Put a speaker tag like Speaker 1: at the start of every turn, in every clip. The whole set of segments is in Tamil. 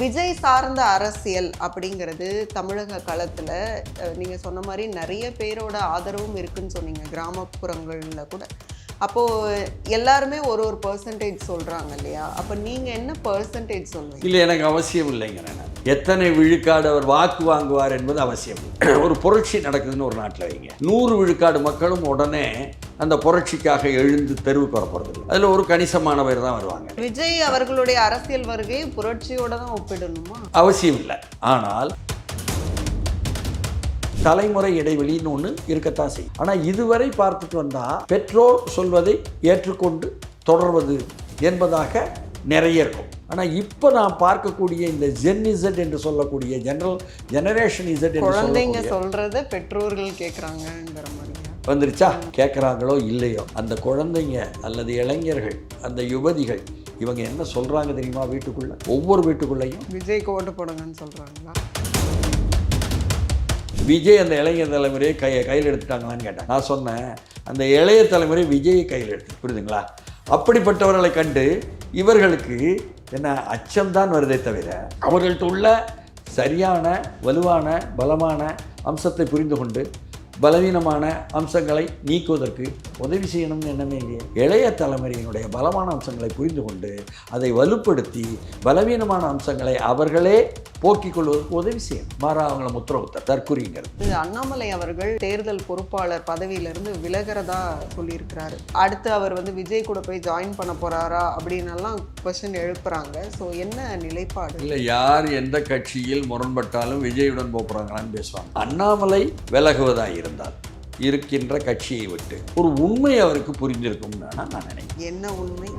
Speaker 1: விஜய் சார்ந்த அரசியல் அப்படிங்கிறது தமிழக களத்தில் நீங்கள் சொன்ன மாதிரி நிறைய பேரோட ஆதரவும் இருக்குன்னு சொன்னீங்க கிராமப்புறங்களில் கூட. அப்போது எல்லாருமே ஒரு ஒரு பர்சன்டேஜ் சொல்கிறாங்க இல்லையா? அப்போ நீங்கள் என்ன பர்சன்டேஜ் சொல்லுவீங்க?
Speaker 2: இல்லை, எனக்கு அவசியம் இல்லைங்க. நான் எத்தனை விழுக்காடு அவர் வாக்கு வாங்குவார் என்பது அவசியம். ஒரு புரட்சி நடக்குதுன்னு ஒரு நாட்டில் வைங்க, 100 விழுக்காடு மக்களும் உடனே அந்த புரட்சிக்காக எழுந்து தெருவுக்கு வரப்படுறது. அதில் ஒரு கணிசமானவர் தான் வருவாங்க.
Speaker 1: விஜய் அவர்களுடைய அரசியல் வருகை புரட்சியோட தான் ஒப்பிடணுமா?
Speaker 2: அவசியம் இல்லை. ஆனால் தலைமுறை இடைவெளின்னு ஒன்று இருக்கத்தான் செய்யும். ஆனால் இதுவரை பார்த்துட்டு வந்தால் பெற்றோர் சொல்வதை ஏற்றுக்கொண்டு தொடர்வது என்பதாக நிறைய இருக்கும். ஆனால் இப்போ நான் பார்க்கக்கூடிய இந்த ஜென்-இசட் என்று சொல்லக்கூடிய ஜெனரேஷன் இசட் என்று
Speaker 1: குழந்தைங்க சொல்கிறத பெற்றோர்கள் கேட்குறாங்கங்கிற மாதிரி
Speaker 2: வந்துருச்சா? கேட்குறாங்களோ இல்லையோ, அந்த குழந்தைங்க அல்லது இளைஞர்கள், அந்த யுவதிகள், இவங்க என்ன சொல்கிறாங்க தெரியுமா? வீட்டுக்குள்ளே, ஒவ்வொரு வீட்டுக்குள்ளேயும்
Speaker 1: விஜய்க்கு ஓட்டு போடுங்கன்னு சொல்கிறாங்களா?
Speaker 2: விஜய் அந்த இளைஞர் தலைமுறையை கையில் எடுத்துட்டாங்களான்னு கேட்டாங்க. நான் சொன்னேன், அந்த இளைய தலைமுறை விஜயை கையில் எடுத்து, புரியுதுங்களா? அப்படிப்பட்டவர்களை கண்டு இவர்களுக்கு என்ன அச்சம்தான் வருதே தவிர அவர்கள்ட்ட உள்ள சரியான வலுவான பலமான அம்சத்தை புரிந்து கொண்டு பலவீனமான அம்சங்களை நீக்குவதற்கு உதவி செய்யணும்னு எண்ணமே இல்லையே. இளைய தலைமுறையினுடைய பலமான அம்சங்களை புரிந்து கொண்டு அதை வலுப்படுத்தி பலவீனமான அம்சங்களை அவர்களே போக்கிக் கொள்வதற்கு உதவி செய்யணும். மாறா அவங்கள முத்திர தற்குறிங்கிறது.
Speaker 1: அண்ணாமலை அவர்கள் தேர்தல் பொறுப்பாளர் பதவியிலிருந்து விலகிறதா சொல்லியிருக்கிறாரு. அடுத்து அவர் விஜய் கூட போய் ஜாயின் பண்ண போறாரா அப்படின்னெல்லாம் கொஸ்டின் எழுப்புறாங்க. ஸோ என்ன நிலைப்பாடு?
Speaker 2: இல்லை, யார் எந்த கட்சியில் முரண்பட்டாலும் விஜயுடன் போகிறாங்களான்னு பேசுவாங்க. அண்ணாமலை விலகுவதாக இருந்தால் இருக்கின்ற கட்சியை விட்டு ஒரு உண்மை அவருக்கு புரிஞ்சிருக்கும் நான் நினைக்கிறேன்.
Speaker 1: என்ன உண்மை?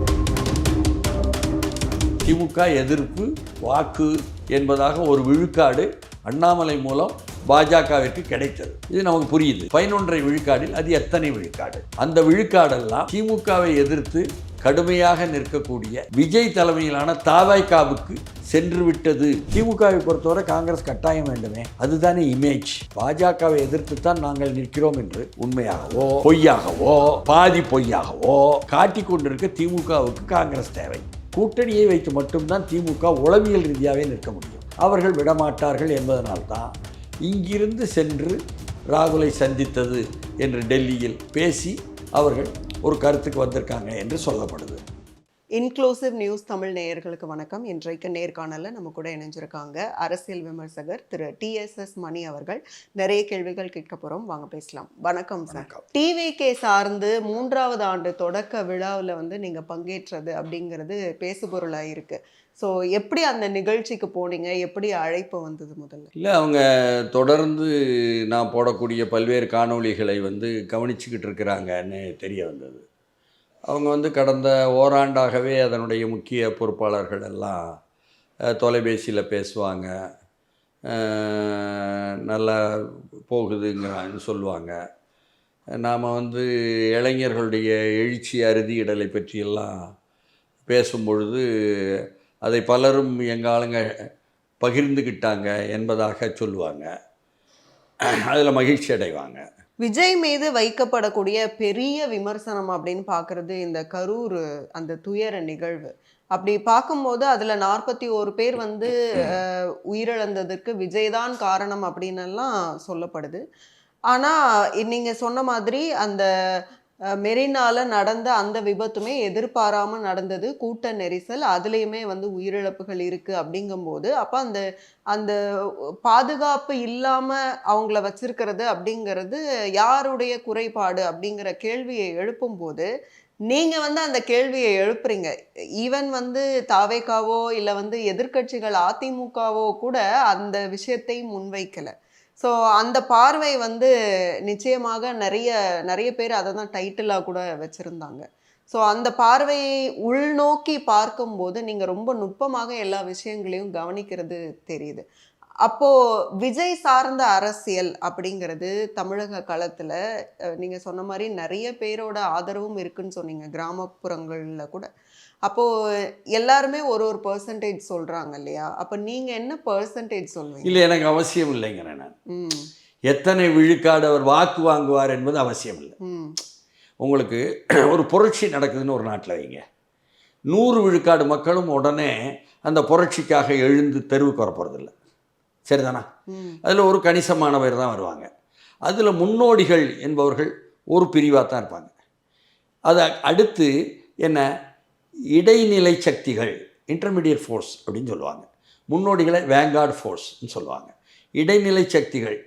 Speaker 2: திமுக எதிர்ப்பு வாக்கு என்பதாக ஒரு விழுக்காடு அண்ணாமலை மூலம் பாஜகவிற்கு கிடைத்தது. இது நமக்கு புரியுது. 11 விழுக்காடில் அது எத்தனை விழுக்காடு? அந்த விழுக்காடெல்லாம் திமுகவை எதிர்த்து கடுமையாக நிற்கக்கூடிய விஜய் தலைமையிலான தாவைக்காவுக்கு சென்று விட்டது. திமுகவை பொறுத்தவரை காங்கிரஸ் கட்டாயம் வேண்டுமே, அதுதானே இமேஜ். பாஜகவை எதிர்த்து தான் நாங்கள் நிற்கிறோம் என்று உண்மையாகவோ பொய்யாகவோ பாதி பொய்யாகவோ காட்டிக் கொண்டிருக்க திமுகவுக்கு காங்கிரஸ் தேவை. கூட்டணியை வைத்து மட்டும்தான் திமுக உளவியல் ரீதியாகவே நிற்க முடியும். அவர்கள் விடமாட்டார்கள் என்பதனால்தான் இங்கிருந்து சென்று ராகுலை சந்தித்தது என்று டெல்லியில் பேசி அவர்கள் ஒரு கருத்துக்கு வந்திருக்காங்க என்று சொல்லப்படுது.
Speaker 1: இன்க்ளூசிவ் நியூஸ் தமிழ் நேயர்களுக்கு வணக்கம். இன்றைக்கு நேர்காணலில் நம்ம கூட இணைஞ்சிருக்காங்க அரசியல் விமர்சகர் திரு TSS மணி அவர்கள். நிறைய கேள்விகள் கேட்க போகிறோம், வாங்க பேசலாம். வணக்கம் சார். டிவிகே சார்ந்து 3வது ஆண்டு தொடக்க விழாவில் நீங்கள் பங்கேற்றது அப்படிங்கிறது பேசுபொருளாக இருக்குது. ஸோ எப்படி அந்த நிகழ்ச்சிக்கு போனீங்க? எப்படி அழைப்பு வந்தது முதல்ல?
Speaker 2: இல்லை, அவங்க தொடர்ந்து நான் போடக்கூடிய பல்வேறு காணொளிகளை கவனிச்சுக்கிட்டு இருக்கிறாங்கன்னு தெரிய வந்தது. அவங்க கடந்த ஓராண்டாகவே அதனுடைய முக்கிய பொறுப்பாளர்கள் எல்லாம் தொலைபேசியில் பேசுவாங்க, நல்லா போகுதுங்கன்னு சொல்லுவாங்க. நாம் இளைஞர்களுடைய எழுச்சி அறுதியிடலை பற்றியெல்லாம் பேசும்பொழுது அதை பலரும் எங்கள் ஆளுங்க பகிர்ந்துக்கிட்டாங்க என்பதாக சொல்லுவாங்க. அதில் மகிழ்ச்சி அடைவாங்க.
Speaker 1: விஜய் மீது வைக்கப்படக்கூடிய பெரிய விமர்சனம் அப்படின்னு பார்க்குறது இந்த கரூர் அந்த துயர நிகழ்வு. அப்படி பார்க்கும்போது அதில் 41 பேர் உயிரிழந்ததுக்கு விஜய் தான் காரணம் அப்படின்னெல்லாம் சொல்லப்படுது. ஆனால் நீங்கள் சொன்ன மாதிரி அந்த மெரினால நடந்த அந்த விபத்துமே எதிர்பாராமல் நடந்தது, கூட்ட நெரிசல், அதுலேயுமே உயிரிழப்புகள் இருக்குது. அப்படிங்கும்போது அப்போ அந்த அந்த பாதுகாப்பு இல்லாமல் அவங்கள வச்சிருக்கிறது அப்படிங்கிறது யாருடைய குறைபாடு அப்படிங்கிற கேள்வியை எழுப்பும்போது நீங்கள் அந்த கேள்வியை எழுப்புறீங்க. ஈவன் தாவேக்காவோ இல்லை எதிர்க்கட்சிகள் அதிமுகவோ கூட அந்த விஷயத்தை முன்வைக்கலை. ஸோ அந்த பார்வை நிச்சயமாக நிறைய பேர் அதை தான் டைட்டிலாக கூட வச்சுருந்தாங்க. ஸோ அந்த பார்வையை உள்நோக்கி பார்க்கும்போது நீங்கள் ரொம்ப நுட்பமாக எல்லா விஷயங்களையும் கவனிக்கிறது தெரியுது. அப்போது விஜய் சார்ந்த அரசியல் அப்படிங்கிறது தமிழக களத்தில் நீங்கள் சொன்ன மாதிரி நிறைய பேரோட ஆதரவும் இருக்குன்னு சொன்னீங்க கிராமப்புறங்களில் கூட. அப்போது எல்லாருமே ஒரு ஒரு பர்சன்டேஜ் சொல்கிறாங்க இல்லையா? அப்போ நீங்கள் என்ன பர்சன்டேஜ் சொல்லுவீங்க?
Speaker 2: இல்லை, எனக்கு அவசியம் இல்லைங்க. நான் எத்தனை விழுக்காடு அவர் வாக்கு வாங்குவார் என்பது அவசியம் இல்லை. உங்களுக்கு ஒரு புரட்சி நடக்குதுன்னு ஒரு நாட்டில் வைங்க, 100 விழுக்காடு மக்களும் உடனே அந்த புரட்சிக்காக எழுந்து தெருவுக்கு வர போகிறதில்ல. சரிதானா? அதில் ஒரு கணிசமானவர் தான் வருவாங்க. அதில் முன்னோடிகள் என்பவர்கள் ஒரு பிரிவாக தான் இருப்பாங்க. அதை அடுத்து என்ன, இடைநிலை சக்திகள், இன்டர்மீடியட் ஃபோர்ஸ் அப்படின்னு சொல்லுவாங்க. முன்னோடிகளை வேங்கார்டு ஃபோர்ஸ்ன்னு சொல்லுவாங்க. இடைநிலை சக்திகள்,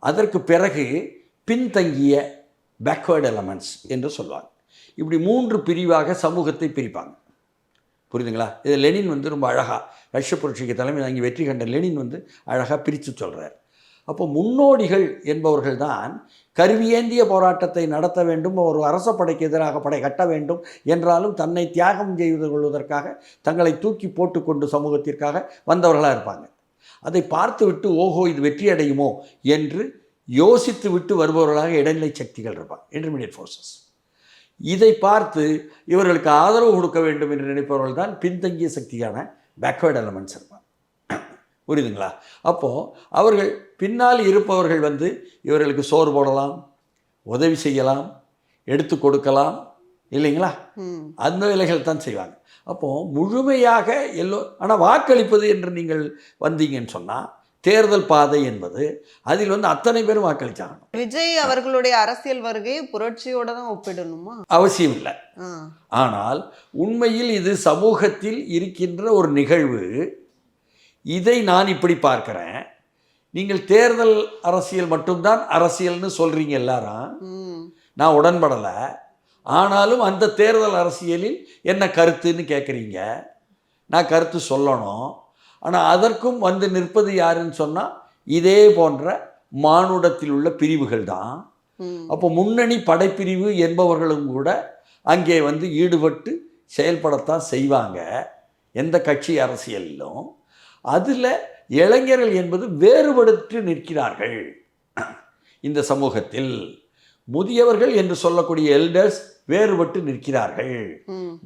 Speaker 2: அதற்கு பிறகு பின்தங்கிய பேக்வேர்டு எலமெண்ட்ஸ் என்று சொல்லுவாங்க. இப்படி 3 பிரிவாக சமூகத்தை பிரிப்பாங்க. புரியுதுங்களா? இது லெனின் வந்து ரொம்ப அழகாக, ரஷ்ய புரட்சிக்கு தலைமை தாங்கி வெற்றி கண்ட லெனின் வந்து அழகாக பிரித்து சொல்கிறார். அப்போ முன்னோடிகள் என்பவர்கள் தான் கருவியேந்திய போராட்டத்தை நடத்த வேண்டும், ஒரு அரச படைக்கு எதிராக படை கட்ட வேண்டும் என்றாலும் தன்னை தியாகம் செய்து கொள்வதற்காக தங்களை தூக்கி போட்டுக்கொண்டு சமூகத்திற்காக வந்தவர்களாக இருப்பாங்க. அதை பார்த்து விட்டு ஓஹோ இது வெற்றி அடையுமோ என்று யோசித்து விட்டு வருபவர்களாக இடைநிலை சக்திகள் இருப்பாங்க, இன்டர்மீடியட் ஃபோர்ஸஸ். இதை பார்த்து இவர்களுக்கு ஆதரவு கொடுக்க வேண்டும் என்று நினைப்பவர்கள் தான் பின்தங்கிய சக்தியான பேக்வேர்டு எலமெண்ட்ஸ் இருப்பாங்க. புரியுதுங்களா? அப்போது அவர்கள் பின்னால் இருப்பவர்கள் வந்து இவர்களுக்கு சோறு போடலாம், உதவி செய்யலாம், எடுத்து கொடுக்கலாம், இல்லைங்களா? அந்த வேலைகள் தான் செய்வாங்க. அப்போது முழுமையாக ஆனால் வாக்களிப்பது என்று நீங்கள் வந்தீங்கன்னு சொன்னால் தேர்தல் பாதை என்பது அதில் வந்து அத்தனை பேரும் வாக்களிச்சாங்க.
Speaker 1: விஜய் அவர்களுடைய அரசியல் வருகையை புரட்சியோட தான் ஒப்பிடணுமா?
Speaker 2: அவசியம் இல்லை. ஆனால் உண்மையில் இது சமூகத்தில் இருக்கின்ற ஒரு நிகழ்வு. இதை நான் இப்படி பார்க்கிறேன். நீங்கள் தேர்தல் அரசியல் மட்டும்தான் அரசியல்னு சொல்றீங்க எல்லாரும், நான் உடன்படலை. ஆனாலும் அந்த தேர்தல் அரசியலில் என்ன கருத்துன்னு கேட்குறீங்க, நான் கருத்து சொல்லணும். ஆனால் அதற்கும் வந்து நிற்பது யாருன்னு சொன்னால் இதே போன்ற மானுடத்தில் உள்ள பிரிவுகள் தான். அப்போ முன்னணி படைப்பிரிவு என்பவர்களும் கூட அங்கே வந்து ஈடுபட்டு செயல்படத்தான் செய்வாங்க எந்த கட்சி அரசியலிலும். அதில் இளைஞர்கள் என்பது வேறுபடுத்தி நிற்கிறார்கள். இந்த சமூகத்தில் முதியவர்கள் என்று சொல்லக்கூடிய எல்டர்ஸ் வேறுபட்டு நிற்கிறார்கள்.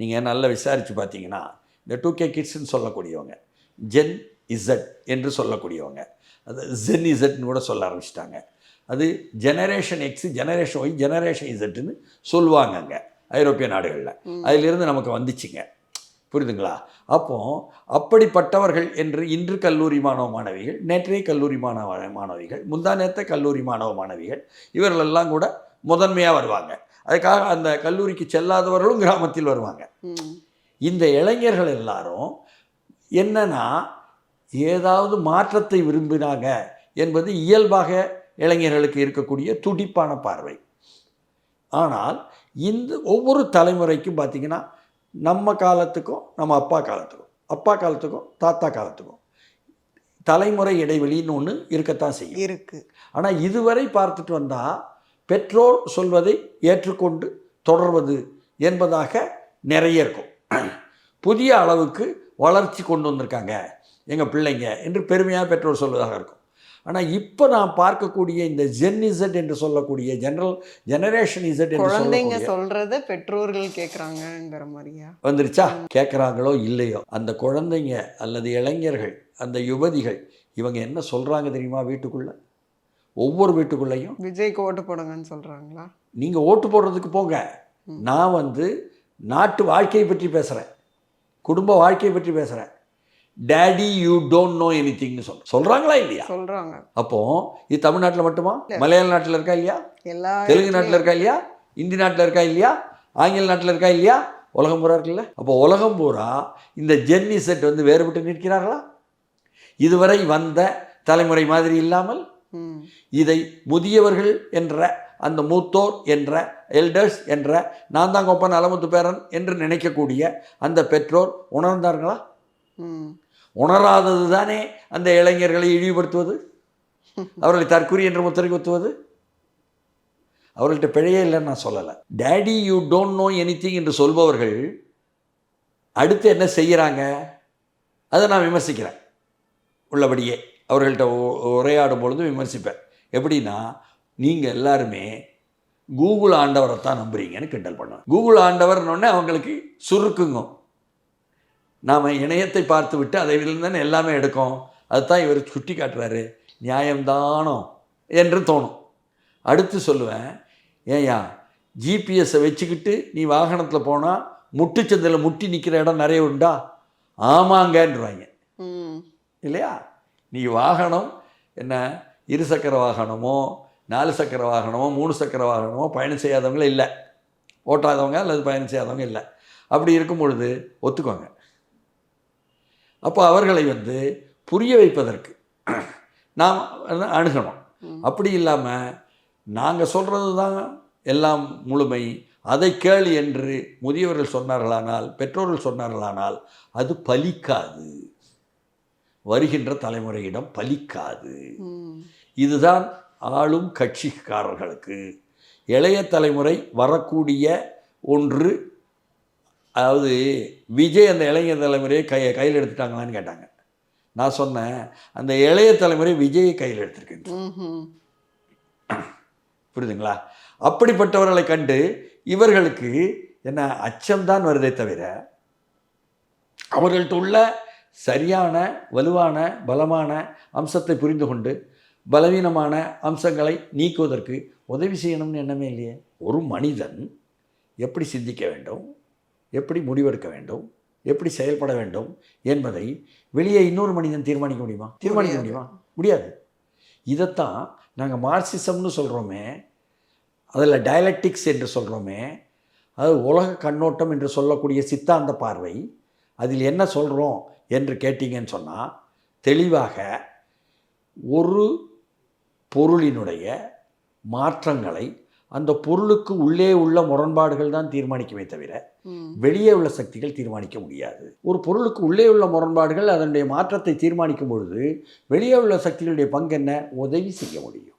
Speaker 2: நீங்கள் நல்லா விசாரித்து பார்த்தீங்கன்னா இந்த 2K கிட்ஸ்ன்னு சொல்லக்கூடியவங்க, ஜென் இசட் என்று சொல்லக்கூடியவங்க, அது ஜென் இசட்னு கூட சொல்ல ஆரம்பிச்சிட்டாங்க. அது generation X, generation Y, generation இசட்னு சொல்லுவாங்க அங்கே ஐரோப்பிய நாடுகளில். அதிலிருந்து நமக்கு வந்துச்சுங்க. புரியுதுங்களா? அப்போது அப்படிப்பட்டவர்கள் என்று இன்று கல்லூரி மாணவ மாணவிகள், நேற்றைய கல்லூரி மாணவிகள், முந்தா நேற்ற கல்லூரி மாணவ மாணவிகள், இவர்களெல்லாம் கூட முதன்மையாக வருவாங்க. அதுக்காக அந்த கல்லூரிக்கு செல்லாதவர்களும் கிராமத்தில் வருவாங்க. இந்த இளைஞர்கள் எல்லாரும் என்னன்னா ஏதாவது மாற்றத்தை விரும்பினாங்க என்பது இயல்பாக இளைஞர்களுக்கு இருக்கக்கூடிய துடிப்பான பார்வை. ஆனால் இந்த ஒவ்வொரு தலைமுறைக்கும் பார்த்திங்கன்னா நம்ம காலத்துக்கும் நம்ம அப்பா காலத்துக்கும் தாத்தா காலத்துக்கும் தலைமுறை இடைவெளின்னு ஒன்று இருக்கத்தான் செய்யும் இருக்கு. ஆனால் இதுவரை பார்த்துட்டு வந்தால் பெற்றோர் சொல்வதை ஏற்றுக்கொண்டு தொடர்வது என்பதாக நிறைய இருக்கும். புதிய அளவுக்கு வளர்ச்சி கொண்டு வந்திருக்காங்க எங்கள் பிள்ளைங்க என்று பெருமையாக பெற்றோர் சொல்வதாக இருக்கும். ஆனால் இப்போ நான் பார்க்கக்கூடிய இந்த ஜென் இசட் என்று சொல்லக்கூடிய ஜெனரேஷன் இசட் என்று
Speaker 1: குழந்தைங்க சொல்கிறத பெற்றோர்கள் கேட்குறாங்கங்கிற மாதிரியா
Speaker 2: வந்துருச்சா? கேட்குறாங்களோ இல்லையோ, அந்த குழந்தைங்க அல்லது இளைஞர்கள், அந்த யுவதிகள், இவங்க என்ன சொல்கிறாங்க தெரியுமா? வீட்டுக்குள்ளே, ஒவ்வொரு வீட்டுக்குள்ளேயும்
Speaker 1: விஜய்க்கு ஓட்டு போடுங்கன்னு சொல்கிறாங்களா? நீங்கள்
Speaker 2: ஓட்டு போடுறதுக்கு போங்க, நான் வந்து நாட்டு வாழ்க்கையை பற்றி பேசுகிறேன், குடும்ப வாழ்க்கையை பற்றி பேசுகிறேன். டேடி யூ டோன்ட் நோ எனிதிங்னு சொல்கிறாங்களா இல்லையா?
Speaker 1: சொல்கிறாங்க.
Speaker 2: அப்போது இது தமிழ்நாட்டில் மட்டுமா? மலையாள நாட்டில் இருக்கா இல்லையா? தெலுங்கு நாட்டில் இருக்கா இல்லையா? இந்தி நாட்டில் இருக்கா இல்லையா? ஆங்கில நாட்டில் இருக்கா இல்லையா? உலகம் பூரா இருக்குல்ல. அப்போ உலகம் பூரா இந்த ஜென் இசட் வந்து வேறுபட்டு நிற்கிறார்களா? இதுவரை வந்த தலைமுறை மாதிரி இல்லாமல் இதை முதியவர்கள் என்ற அந்த மூத்தோர் என்ற எல்டர்ஸ் என்ற நான் தான் கொப்பன் அலமுத்து பேரன் என்று நினைக்கக்கூடிய அந்த பெற்றோர் உணர்ந்தார்களா? உணராதது தானே அந்த இளைஞர்களை இழிவுபடுத்துவது, அவர்களை தற்குறி என்று முத்திரை குத்துவது. அவர்கள்ட்ட பிழையே இல்லைன்னு நான் சொல்லலை. Daddy you don't know anything என்று சொல்பவர்கள் அடுத்து என்ன செய்கிறாங்க அதை நான் விமர்சிக்கிறேன். உள்ளபடியே அவர்கள்ட்ட உரையாடும் பொழுது விமர்சிப்பேன். எப்படின்னா, நீங்கள் எல்லாருமே கூகுள் ஆண்டவரை தான் நம்புறீங்கன்னு கிண்டல் பண்ணுவேன். கூகுள் ஆண்டவர்னோடனே அவங்களுக்கு சுருக்குங்க. நாம் இணையத்தை பார்த்து விட்டு அதிலிருந்து தானே எல்லாமே எடுக்கும். அதுதான் இவர் சுட்டி காட்டுறாரு, நியாயம்தானோ என்று தோணும். அடுத்து சொல்லுவேன், ஏயா ஜிபிஎஸ்ஸை வச்சுக்கிட்டு நீ வாகனத்தில் போனால் முட்டுச்சந்தில் முட்டி நிற்கிற இடம் நிறைய உண்டா? ஆமாங்கன்றாங்க
Speaker 1: ம்.
Speaker 2: இல்லையா? நீ வாகனம் என்ன இருசக்கர வாகனமோ 4 சக்கர வாகனமோ 3 சக்கர வாகனமோ பயணம் செய்யாதவங்களே இல்லை, ஓட்டாதவங்க அல்லது பயணம் செய்யாதவங்க இல்லை. அப்படி இருக்கும் பொழுது ஒத்துக்கோங்க. அப்போ அவர்களை புரிய வைப்பதற்கு நாம் அணுகணும். அப்படி இல்லாமல் நாங்கள் சொல்கிறது தான் எல்லாம் முழுமை, அதை கேள் என்று முதியவர்கள் சொன்னார்களானால், பெற்றோர்கள் சொன்னார்களானால் அது பலிக்காது, வருகின்ற தலைமுறையிடம் பலிக்காது. இதுதான் ஆளும் கட்சிக்காரர்களுக்கு. இளைய தலைமுறை வரக்கூடிய ஒன்று, அதாவது விஜய் அந்த இளைஞர் தலைமுறையை கையில் எடுத்துட்டாங்களான்னு கேட்டாங்க. நான் சொன்னேன், அந்த இளைய தலைமுறை விஜயை கையில் எடுத்திருக்கேன். புரியுதுங்களா? அப்படிப்பட்டவர்களை கண்டு இவர்களுக்கு என்ன அச்சம்தான் வருதே தவிர அவர்கள்ட்ட உள்ள சரியான வலுவான பலமான அம்சத்தை புரிந்து கொண்டு பலவீனமான அம்சங்களை நீக்குவதற்கு உதவி செய்யணும்னு எண்ணமே இல்லையே. ஒரு மனிதன் எப்படி சிந்திக்க வேண்டும், எப்படி முடிவெடுக்க வேண்டும், எப்படி செயல்பட வேண்டும் என்பதை வெளியே இன்னொரு மனிதன் தீர்மானிக்க முடியுமா? முடியாது. இதைத்தான் நாங்கள் மார்க்சிசம்னு சொல்கிறோமே, அதில் டயலெக்டிக்ஸ் என்று சொல்கிறோமே, அது உலக கண்ணோட்டம் என்று சொல்லக்கூடிய சித்தாந்த பார்வை. அதில் என்ன சொல்கிறோம் என்று கேட்டிங்கன்னு சொன்னால், தெளிவாக ஒரு பொருளினுடைய மாற்றங்களை அந்த பொருளுக்கு உள்ளே உள்ள முரண்பாடுகள் தான் தீர்மானிக்குமே தவிர வெளியே உள்ள சக்திகள் தீர்மானிக்க முடியாது. ஒரு பொருளுக்கு உள்ளே உள்ள முரண்பாடுகள் அதனுடைய மாற்றத்தை தீர்மானிக்கும் பொழுது வெளியே உள்ள சக்திகளுடைய பங்கு என்ன? உதவி செய்ய முடியும்.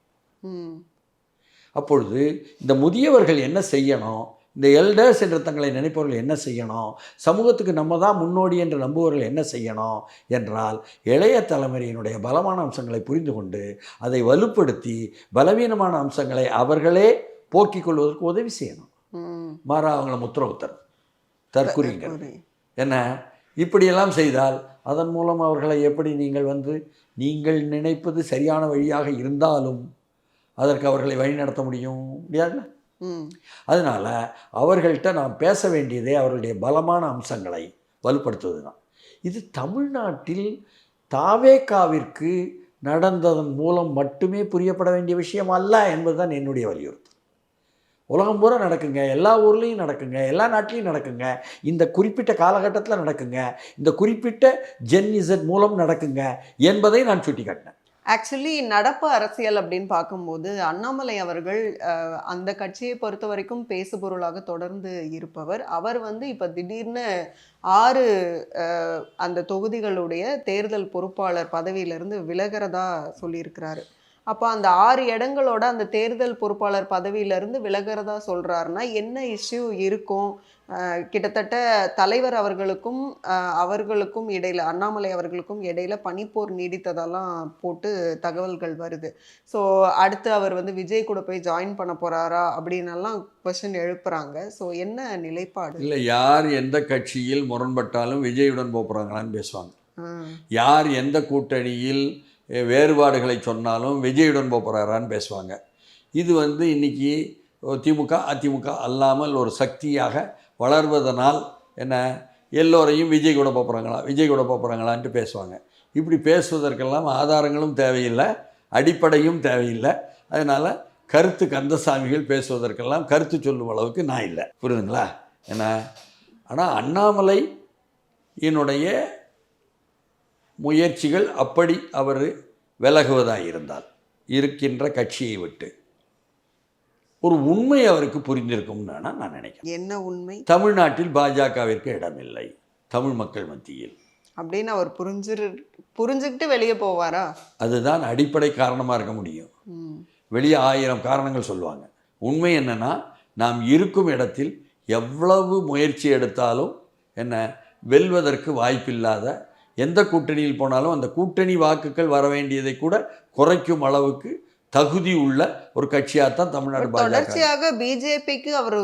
Speaker 2: அப்பொழுது இந்த முதியவர்கள் என்ன செய்யணும், இந்த எல்டர்ஸ் என்று தங்களை நினைப்பவர்கள் என்ன செய்யணும், சமூகத்துக்கு நம்ம தான் முன்னோடி என்று நம்புவவர்கள் என்ன செய்யணும் என்றால், இளைய தலைமுறையினுடைய பலமான அம்சங்களை புரிந்து கொண்டு அதை வலுப்படுத்தி பலவீனமான அம்சங்களை அவர்களே போக்கிக் கொள்வதற்கு உதவி செய்யணும். மாறா அவங்கள முத்திரவுத்தர் தற்குறிங்கள் என்ன இப்படியெல்லாம் செய்தால் அதன் மூலம் அவர்களை எப்படி நீங்கள் நினைப்பது சரியான வழியாக இருந்தாலும் அதற்கு அவர்களை வழிநடத்த முடியாதுல்ல. அதனால் அவர்கள்ட்ட நாம் பேச வேண்டியதே அவர்களுடைய பலமான அம்சங்களை வலுப்படுத்துவது தான். இது தமிழ்நாட்டில் தாவேகாவிற்கு நடந்ததன் மூலம் மட்டுமே புரியப்பட வேண்டிய விஷயம் அல்ல என்பதுதான் என்னுடைய வலியுறுத்தல். உலகம் பூரா நடக்குங்க, எல்லா ஊர்லேயும் நடக்குங்க, எல்லா நாட்டிலையும் நடக்குங்க, இந்த குறிப்பிட்ட காலகட்டத்தில் நடக்குங்க, இந்த குறிப்பிட்ட ஜென்இசட் மூலம் நடக்குங்க என்பதை நான் சுட்டி காட்டினேன்.
Speaker 1: ஆக்சுவலி நடப்பு அரசியல் அப்படின்னு பார்க்கும்போது அண்ணாமலை அவர்கள் அந்த கட்சியை பொறுத்த வரைக்கும் பேசுபொருளாக தொடர்ந்து இருப்பவர். அவர் இப்போ திடீர்னு 6 அந்த தொகுதிகளுடைய தேர்தல் பொறுப்பாளர் பதவியிலிருந்து விலகிறதா சொல்லியிருக்கிறாரு. அப்போ அந்த 6 இடங்களோட அந்த தேர்தல் பொறுப்பாளர் பதவியிலிருந்து விலகிறதா சொல்கிறாருன்னா என்ன இஷ்யூ இருக்கும்? கிட்டத்தட்ட தலைவர் அவர்களுக்கும் இடையில், அண்ணாமலை அவர்களுக்கும் இடையில் பனிப்போர் நீடித்ததெல்லாம் போட்டு தகவல்கள் வருது. ஸோ அடுத்து அவர் விஜய் கூட போய் ஜாயின் பண்ண போகிறாரா அப்படின்னெல்லாம் கொஸ்டின் எழுப்புறாங்க. ஸோ என்ன நிலைப்பாடு?
Speaker 2: இல்லை, யார் எந்த கட்சியில் முரண்பட்டாலும் விஜயுடன் போகிறாங்களான்னு பேசுவாங்க. யார் எந்த கூட்டணியில் வேறுபாடுகளை சொன்னாலும் விஜயுடன் போகிறாரான்னு பேசுவாங்க. இது இன்றைக்கி திமுக அதிமுக அல்லாமல் ஒரு சக்தியாக வளர்வதனால் என்ன எல்லோரையும் விஜய் கூட போகிறாங்களான்ட்டு பேசுவாங்க. இப்படி பேசுவதற்கெல்லாம் ஆதாரங்களும் தேவையில்லை, அடிப்படையும் தேவையில்லை. அதனால் கருத்து கந்தசாமிகள் பேசுவதற்கெல்லாம் கருத்து சொல்லும் அளவுக்கு நான் இல்லை. புரியுதுங்களா? என்ன ஆனால் அண்ணாமலை என்னுடைய முயற்சிகள் அப்படி அவர் விலகுவதாக இருந்தால் இருக்கின்ற கட்சியை விட்டு ஒரு உண்மை அவருக்கு புரிந்திருக்கும்னு நான் நினைக்கிறேன்.
Speaker 1: என்ன உண்மை?
Speaker 2: தமிழ்நாட்டில் பாஜகவிற்கு இடமில்லை தமிழ் மக்கள் மத்தியில்
Speaker 1: அப்படின்னு அவர் புரிஞ்சுக்கிட்டு வெளியே போவாரா?
Speaker 2: அதுதான் அடிப்படை காரணமாக இருக்க முடியும். வெளியே 1000 காரணங்கள் சொல்லுவாங்க. உண்மை என்னன்னா, நாம் இருக்கும் இடத்தில் எவ்வளவு முயற்சி எடுத்தாலும் என்ன வெல்வதற்கு வாய்ப்பில்லாத, எந்த கூட்டணியில் போனாலும் அந்த கூட்டணி வாக்குகள் வர வேண்டியதை கூட குறைக்கும் அளவுக்கு தகுதி உள்ள ஒரு கட்சியாகத்தான் தமிழ்நாடு பாஜக.
Speaker 1: தொடர்ச்சியாக பிஜேபிக்கு அவர்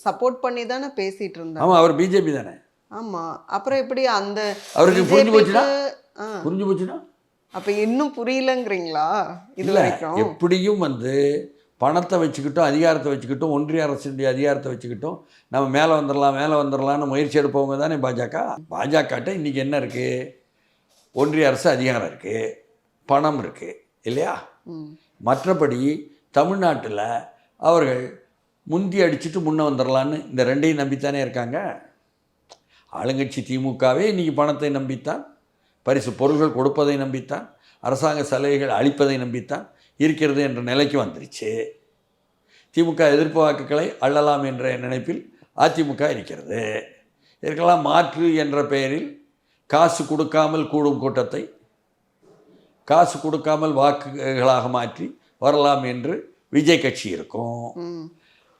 Speaker 1: சப்போர்ட் பண்ணி தானே பேசிட்டு இருந்தார்.
Speaker 2: ஆமாம், அவர் பிஜேபி தானே.
Speaker 1: ஆமாம், அப்புறம் எப்படி அந்த
Speaker 2: அவருக்கு புரிஞ்சு போச்சுன்னா
Speaker 1: அப்போ இன்னும் புரியலங்கிறீங்களா? இது வரைக்கும்
Speaker 2: எப்படியும் பணத்தை வச்சுக்கிட்டும் அதிகாரத்தை வச்சுக்கிட்டும் ஒன்றிய அரசுடைய அதிகாரத்தை வச்சுக்கிட்டும் நம்ம மேலே வந்துடலாம்னு முயற்சி எடுப்பவங்க தானே பாஜக. பாஜகட்ட இன்றைக்கி என்ன இருக்குது? ஒன்றிய அரசு அதிகாரம் இருக்குது, பணம் இருக்குது இல்லையா? மற்றபடி தமிழ்நாட்டில் அவர்கள் முந்தி அடிச்சுட்டு முன்னே வந்துடலான்னு இந்த ரெண்டையும் நம்பித்தானே இருக்காங்க. ஆளுங்கட்சி திமுகவே இன்றைக்கி பணத்தை நம்பித்தான், பரிசு பொருள்கள் கொடுப்பதை நம்பித்தான், அரசாங்க சலுகைகள் அளிப்பதை நம்பித்தான் இருக்கிறது என்ற நிலைக்கு வந்துருச்சு. திமுக எதிர்ப்பு வாக்குகளை அள்ளலாம் என்ற நினைப்பில் அதிமுக இருக்கிறது. இதற்கெல்லாம் மாற்று என்ற பெயரில் காசு கொடுக்காமல் கூடும் கூட்டத்தை காசு கொடுக்காமல் வாக்குகளாக மாற்றி வரலாம் என்று விஜய் கட்சி இருக்கும்.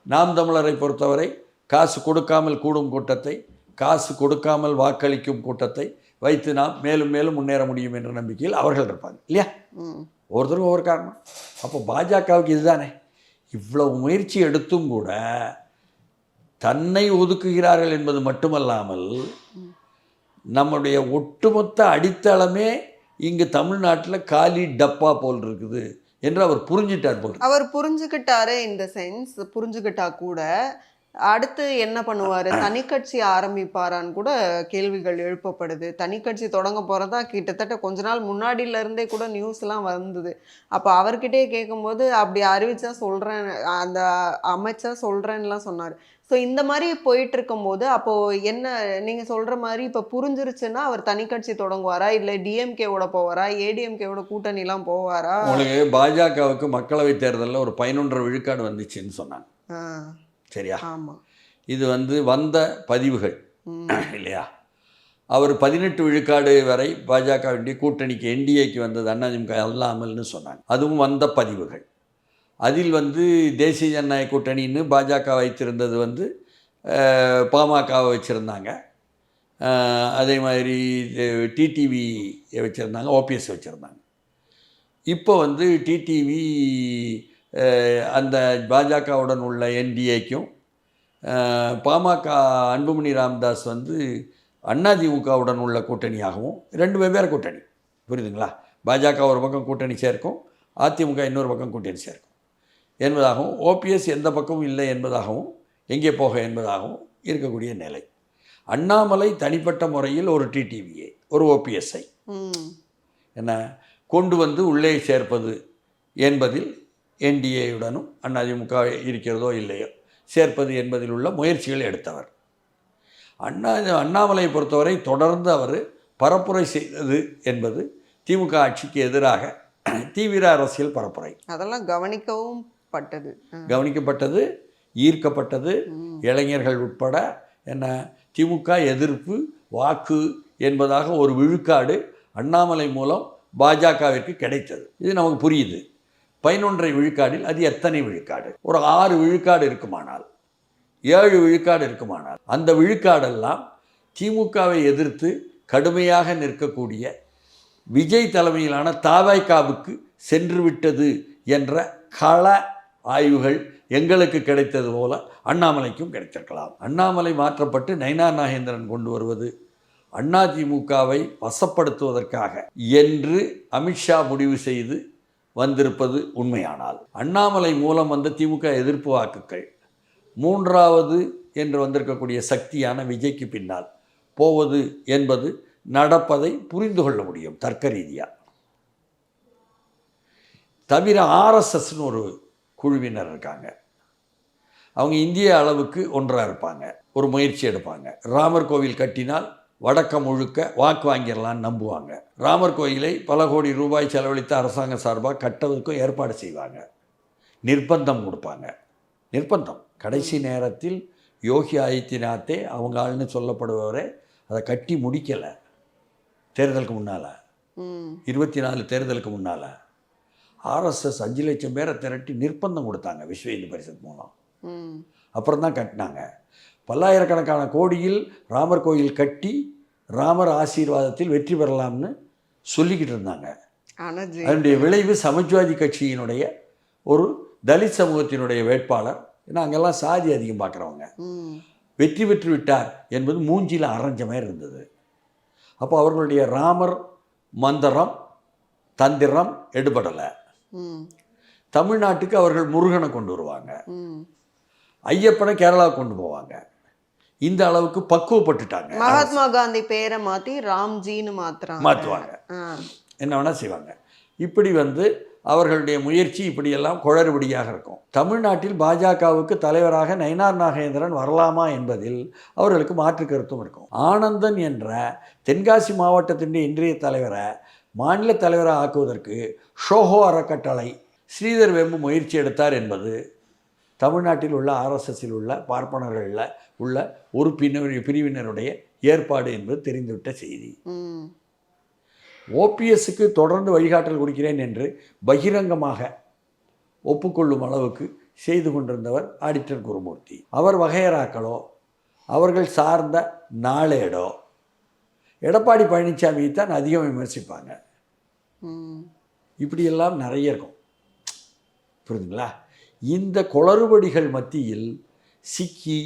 Speaker 2: நாம் தமிழரை பொறுத்தவரை காசு கொடுக்காமல் கூடும் கூட்டத்தை, காசு கொடுக்காமல் வாக்களிக்கும் கூட்டத்தை வைத்து நாம் மேலும் மேலும் முன்னேற முடியும் என்ற நம்பிக்கையில் அவர்கள் இருப்பாங்க இல்லையா? ஒவ்வொருத்தரும் ஒவ்வொரு காரணம். அப்போ பாஜகவுக்கு இதுதானே. இவ்வளவு முயற்சி எடுத்தும் கூட தன்னை ஒதுக்குகிறார்கள் என்பது மட்டுமல்லாமல் நம்முடைய ஒட்டுமொத்த அடித்தளமே இங்கு தமிழ்நாட்டில் காலி டப்பா போல் இருக்குது என்று அவர் புரிஞ்சிட்டார் போல்.
Speaker 1: அவர் புரிஞ்சுக்கிட்டாரு. இந்த சென்ஸ் புரிஞ்சுக்கிட்டா கூட அடுத்து என்ன பண்ணுவார்? தனிக்கட்சி ஆரம்பிப்பாரான்னு கூட கேள்விகள் எழுப்பப்படுது. தனிக்கட்சி தொடங்க போகிறதா கிட்டத்தட்ட கொஞ்ச நாள் முன்னாடியிலேருந்தே கூட நியூஸ்லாம் வந்தது. அப்போ அவர்கிட்டே கேட்கும்போது அப்படி அறிவிச்சா சொல்கிறேன், அந்த அமைச்சா சொல்கிறேன்னுலாம் சொன்னார். ஸோ இந்த மாதிரி போயிட்டு இருக்கும்போது அப்போது என்ன நீங்கள் சொல்கிற மாதிரி இப்போ புரிஞ்சிருச்சுன்னா அவர் தனிக்கட்சி தொடங்குவாரா, இல்லை டிஎம்கேவோட போவாரா, ஏடிஎம்கேவோட கூட்டணிலாம் போவாரா?
Speaker 2: உங்களுக்கு பாஜகவுக்கு மக்களவைத் தேர்தலில் ஒரு 11.5 விழுக்காடு வந்துச்சுன்னு சொன்னாங்க. சரியா?
Speaker 1: ஆமாம்.
Speaker 2: இது வந்த பதிவுகள் இல்லையா? அவர் 18 விழுக்காடு வரை பாஜகவுடைய கூட்டணிக்கு என்டிஏக்கு வந்தது அதிமுக அல்லாமல்னு சொன்னாங்க. அதுவும் வந்த பதிவுகள். அதில் தேசிய ஜனநாயக கூட்டணின்னு பாஜக வைத்திருந்தது பாமகவை வச்சுருந்தாங்க. அதே மாதிரி டிடிவி வச்சுருந்தாங்க, ஓபிஎஸ் வச்சுருந்தாங்க. இப்போ டிடிவி அந்த பாஜகவுடன் உள்ள என்டிஏக்கும் பாமக அன்புமணி ராமதாஸ் அதிமுகவுடன் உள்ள கூட்டணியாகவும் 2 வெவ்வேறு கூட்டணி. புரியுதுங்களா? பாஜக ஒரு பக்கம் கூட்டணி சேர்க்கும், அதிமுக இன்னொரு பக்கம் கூட்டணி சேர்க்கும் என்பதாகவும், ஓபிஎஸ் எந்த பக்கமும் இல்லை என்பதாகவும், எங்கே போக என்பதாகவும் இருக்கக்கூடிய நிலை. அண்ணாமலை தனிப்பட்ட முறையில் ஒரு டிடிவியை, ஒரு ஓபிஎஸ்ஐ என்ன கொண்டு உள்ளே சேர்ப்பது என்பதில் என்டிஏயுடனும் அதிமுக இருக்கிறதோ இல்லையோ சேர்ப்பது என்பதில் உள்ள முயற்சிகளை எடுத்தவர். அண்ணாமலை பொறுத்தவரை தொடர்ந்து அவர் பரப்புரை செய்தது என்பது திமுக ஆட்சிக்கு எதிராக தீவிர அரசியல் பரப்புரை.
Speaker 1: அதெல்லாம்
Speaker 2: கவனிக்கப்பட்டது, ஈர்க்கப்பட்டது. இளைஞர்கள் உட்பட திமுக எதிர்ப்பு வாக்கு என்பதாக ஒரு விழுக்காடு அண்ணாமலை மூலம் பாஜகவிற்கு கிடைத்தது. இது நமக்கு புரியுது. 11.5 விழுக்காடில் அது எத்தனை விழுக்காடு? ஒரு 6 விழுக்காடு இருக்குமானால், 7 விழுக்காடு இருக்குமானால், அந்த விழுக்காடெல்லாம் திமுகவை எதிர்த்து கடுமையாக நிற்கக்கூடிய விஜய் தலைமையிலான தவைகாவுக்கு சென்று விட்டது என்ற கள ஆய்வுகள் எங்களுக்கு கிடைத்தது போல அண்ணாமலைக்கும் கிடைத்திருக்கலாம். அண்ணாமலை மாற்றப்பட்டு நயினார் நாகேந்திரன் கொண்டு வருவது அதிமுகவை வசப்படுத்துவதற்காக என்று அமித்ஷா முடிவு செய்து வந்திருப்பது உண்மையானால், அண்ணாமலை மூலம் திமுக எதிர்ப்பு வாக்குகள் 3வது என்று வந்திருக்கக்கூடிய சக்தியான விஜய்க்கு பின்னால் போவது என்பது நடப்பதை புரிந்து கொள்ள முடியும் தர்க்க ரீதியாக. தவிர ஆர்எஸ்எஸ்னு ஒரு குழுவினர் இருக்காங்க. அவங்க இந்திய அளவுக்கு ஒன்றாக இருப்பாங்க, ஒரு முயற்சி எடுப்பாங்க. ராமர் கோவில் கட்டினால் வடக்கம் முழுக்க வாக்கு வாங்கிடலான்னு நம்புவாங்க. ராமர் கோயிலை பல கோடி ரூபாய் செலவழித்த அரசாங்கம் சார்பாக கட்டுவதற்கும் ஏற்பாடு செய்வாங்க. நிர்பந்தம் கொடுப்பாங்க. நிர்பந்தம் கடைசி நேரத்தில் யோகி ஆதித்யநாத்தே அவங்க ஆள்னு சொல்லப்படுபவரே அதை கட்டி முடிக்கலை. தேர்தலுக்கு முன்னால் 24 தேர்தலுக்கு முன்னால் ஆர்எஸ்எஸ் 5 லட்சம் பேரை திரட்டி நிர்பந்தம் கொடுத்தாங்க விஸ்வ இந்து பரிஷத் மூலம். அப்புறம் தான் கட்டினாங்க. பல்லாயிரக்கணக்கான கோடியில் ராமர் கோயில் கட்டி ராமர் ஆசீர்வாதத்தில் வெற்றி பெறலாம்னு சொல்லிக்கிட்டு இருந்தாங்க. அதனுடைய விளைவு சமாஜ்வாதி கட்சியினுடைய ஒரு தலித் சமூகத்தினுடைய வேட்பாளர், ஏன்னா அங்கெல்லாம் சாதி அதிகம் பார்க்குறவங்க, வெற்றி பெற்று விட்டார் என்பது மூஞ்சியில் அரைஞ்ச மாதிரி இருந்தது. அப்போ அவர்களுடைய ராமர் மந்திரம் தந்திரம் எடுபடலை. தமிழ்நாட்டுக்கு அவர்கள் முருகனை கொண்டு வருவாங்க,
Speaker 1: ம்.
Speaker 2: ஐயப்பனை கேரளா கொண்டு போவாங்க. இந்த அளவுக்கு பக்குவப்பட்டுட்டாங்க.
Speaker 1: மகாத்மா காந்தி பேரை மாத்தி ராம்ஜின்னு
Speaker 2: மாற்றுவாங்க,
Speaker 1: ஆ.
Speaker 2: என்ன வேணால் செய்வாங்க. இப்படி அவர்களுடைய முயற்சி இப்படியெல்லாம் குளறுபடியாக இருக்கும். தமிழ்நாட்டில் பாஜகவுக்கு தலைவராக நயினார் நாகேந்திரன் வரலாமா என்பதில் அவர்களுக்கு மாற்று கருத்தும் இருக்கும். ஆனந்தன் என்ற தென்காசி மாவட்டத்தின் இன்றைய தலைவரை மாநில தலைவராக ஆக்குவதற்கு ஷோஹோ அறக்கட்டளை ஸ்ரீதர் வெம்பு முயற்சி எடுத்தார் என்பது தமிழ்நாட்டில் உள்ள ஆர்எஸ்எஸ்ஸில் உள்ள பார்ப்பனர்களில் உள்ள ஒரு பிரிவினருடைய ஏற்பாடு என்பது தெரிந்துவிட்ட செய்தி. ஓபிஎஸ்க்கு தொடர்ந்து வழிகாட்டல் கொடுக்கிறேன் என்று பகிரங்கமாக ஒப்புக்கொள்ளும் அளவுக்கு செய்து கொண்டிருந்தவர் ஆடிட்டர் குருமூர்த்தி. அவர் வகையறாக்களோ அவர்கள் சார்ந்த நாளேடோ எடப்பாடி பழனிசாமியை தான் அதிகம் விமர்சிப்பாங்க. இப்படியெல்லாம் நிறைய இருக்கும், புரியுதுங்களா? இந்த குளறுபடிகள் மத்தியில் சிக்கி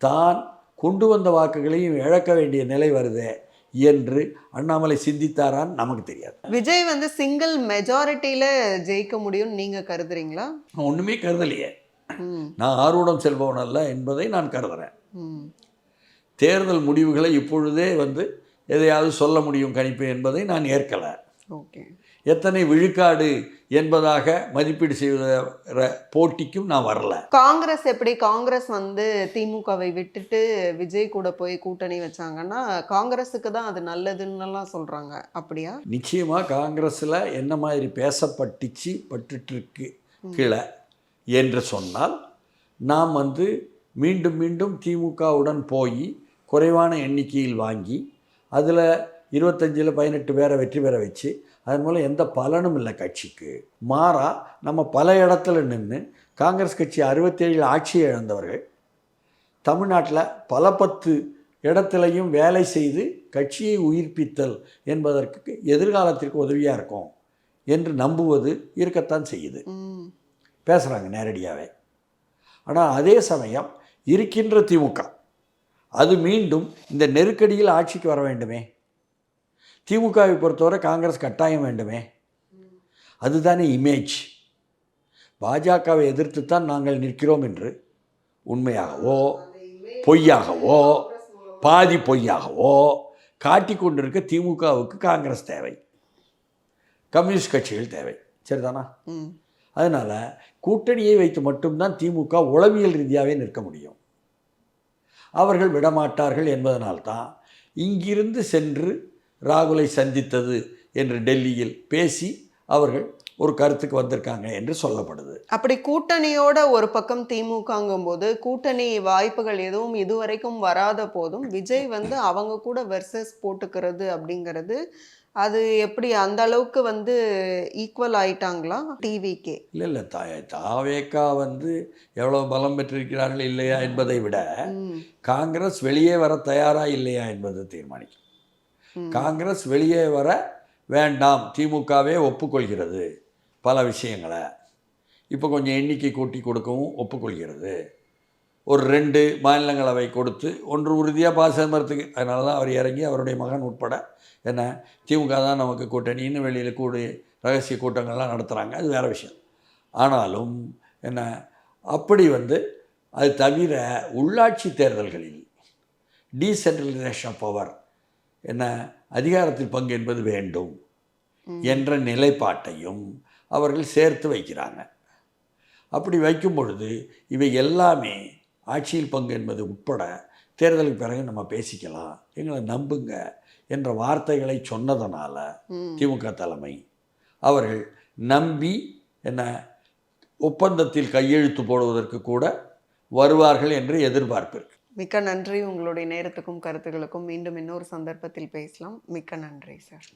Speaker 2: தான் கொண்டு வந்த வாக்குகளையும் இழக்க வேண்டிய நிலை வருதே என்று அண்ணாமலை சிந்தித்தாரான்னு நமக்கு தெரியாது.
Speaker 1: விஜய் சிங்கிள் மெஜாரிட்டியில ஜெயிக்க முடியும்னு நீங்க கருதுறீங்களா?
Speaker 2: நான் ஒண்ணுமே கருதலையே. நான் ஆர்வடம் செல்பவன் அல்ல என்பதை நான் கருதுறேன். தேர்தல் முடிவுகளை இப்பொழுதே எதையாவது சொல்ல முடியும் கணிப்பு என்பதை நான் ஏற்கலை.
Speaker 1: ஓகே,
Speaker 2: எத்தனை விழுக்காடு என்பதாக மதிப்பீடு செய்வத போட்டிக்கும் நான் வரல.
Speaker 1: காங்கிரஸ் எப்படி காங்கிரஸ் திமுகவை விட்டுட்டு விஜய் கூட போய் கூட்டணி வச்சாங்கன்னா காங்கிரஸுக்கு தான் அது நல்லதுன்னு சொல்றாங்க, அப்படியா?
Speaker 2: நிச்சயமா காங்கிரஸ்ல என்ன மாதிரி பட்டுட்டு இருக்கு கீழே என்று சொன்னால் நாம் மீண்டும் மீண்டும் திமுகவுடன் போய் குறைவான எண்ணிக்கையில் வாங்கி அதில் 25 18 பேரை வெற்றி பெற வச்சு அதன் மூலம் எந்த பலனும் இல்லை கட்சிக்கு. மாறா நம்ம பல இடத்துல நின்று காங்கிரஸ் கட்சி 67 ஆட்சியை இழந்தவர்கள் தமிழ்நாட்டில் பல 10 இடத்துலையும் வேலை செய்து கட்சியை உயிர்ப்பித்தல் என்பதற்கு எதிர்காலத்திற்கு உதவியாக இருக்கும் என்று நம்புவது இருக்கத்தான் செய்யுது. பேசுகிறாங்க நேரடியாகவே. ஆனால் அதே சமயம் இருக்கின்ற திமுக அது மீண்டும் இந்த நெருக்கடியில் ஆட்சிக்கு வர வேண்டுமே. திமுகவை பொறுத்தவரை காங்கிரஸ் கட்டாயம் வேண்டுமே. அதுதானே இமேஜ். பாஜகவை எதிர்த்துத்தான் நாங்கள் நிற்கிறோம் என்று உண்மையாகவோ பொய்யாகவோ பாதி பொய்யாகவோ காட்டி கொண்டிருக்க திமுகவுக்கு காங்கிரஸ் தேவை, கம்யூனிஸ்ட் கட்சிகள் தேவை. சரிதானா? அதனால் கூட்டணியை வைத்து மட்டும்தான் திமுக உளவியல் ரீதியாகவே நிற்க முடியும். அவர்கள் விடமாட்டார்கள் என்பதனால்தான் இங்கிருந்து சென்று ராகுலை சந்தித்தது என்று டெல்லியில் பேசி அவர்கள் ஒரு கருத்துக்கு வந்திருக்காங்க என்று சொல்லப்படுது.
Speaker 1: அப்படி கூட்டணியோட ஒரு பக்கம் திமுகங்கும் போது கூட்டணி வாய்ப்புகள் எதுவும் இதுவரைக்கும் வராத போதும் விஜய் அவங்க கூட வெர்சஸ் போட்டுக்கிறது அப்படிங்கிறது அது எப்படி அந்த அளவுக்கு ஈக்குவல் ஆயிட்டாங்களா டிவிக்கே?
Speaker 2: இல்லை தாவேக்கா எவ்வளோ பலம் பெற்றிருக்கிறார்கள் இல்லையா என்பதை விட காங்கிரஸ் வெளியே வர தயாரா இல்லையா என்பது தீர்மானிக்கும். காங்கிரஸ் வெளியே வர வேண்டாம், திமுகவே ஒப்புக்கொள்கிறது பல விஷயங்களை. இப்போ கொஞ்சம் எண்ணிக்கை கூட்டி கொடுக்கவும் ஒப்புக்கொள்கிறது. ஒரு 2 மாநிலங்களவை கொடுத்து ஒன்று உறுதியாக பாசமரத்துக்கு. அதனால தான் அவர் இறங்கி அவருடைய மகன் உட்பட என்ன திமுக தான் நமக்கு கூட்டணின்னு வெளியில் ரகசிய கூட்டங்கள்லாம் நடத்துகிறாங்க, அது வேறு விஷயம். ஆனாலும் என்ன அப்படி அது தவிர உள்ளாட்சி தேர்தல்களில் டீசென்ட்ரலைசேஷன் ஆஃப் பவர் என்ன அதிகாரத்தில் பங்கு என்பது வேண்டும் என்ற நிலைப்பாட்டையும் அவர்கள் சேர்த்து வைக்கிறாங்க. அப்படி வைக்கும் பொழுது இவை எல்லாமே ஆட்சியில் பங்கு என்பது உட்பட தேர்தலுக்கு பிறகு நம்ம பேசிக்கலாம், எங்களை நம்புங்க என்ற வார்த்தைகளை சொன்னதனால திமுக தலைமை அவர்கள் நம்பி என்ன ஒப்பந்தத்தில் கையெழுத்து போடுவதற்கு கூட வருவார்கள் என்று எதிர்பார்ப்பிருக்கு.
Speaker 1: மிக்க நன்றி. உங்களுடைய நேரத்துக்கும் கருத்துக்களுக்கும் மீண்டும் இன்னொரு சந்தர்ப்பத்தில் பேசலாம். மிக்க நன்றி சார்.